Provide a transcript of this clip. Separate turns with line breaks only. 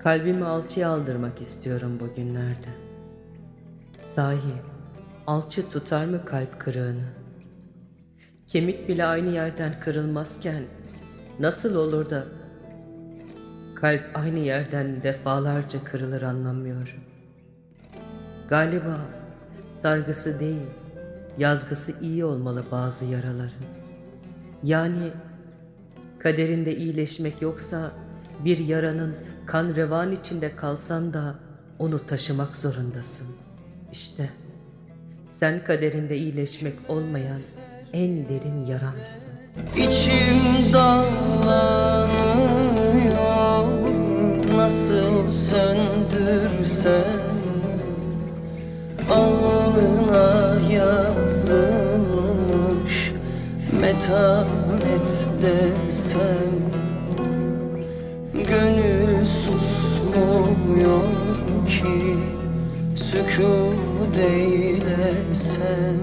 Kalbimi alçıya aldırmak istiyorum bugünlerde. Sahi, alçı tutar mı kalp kırığını? Kemik bile aynı yerden kırılmazken nasıl olur da kalp aynı yerden defalarca kırılır anlamıyorum. Galiba sargısı değil, yazgısı iyi olmalı bazı yaraların. Yani kaderinde iyileşmek yoksa bir yaranın kan revan içinde kalsan da onu taşımak zorundasın. İşte sen kaderinde iyileşmek olmayan en derin yaramsın.
İçim dağlanıyor, nasıl söndürsem alnına yazılmış metanet desem. Gönül susmuyor ki sükût eylesem.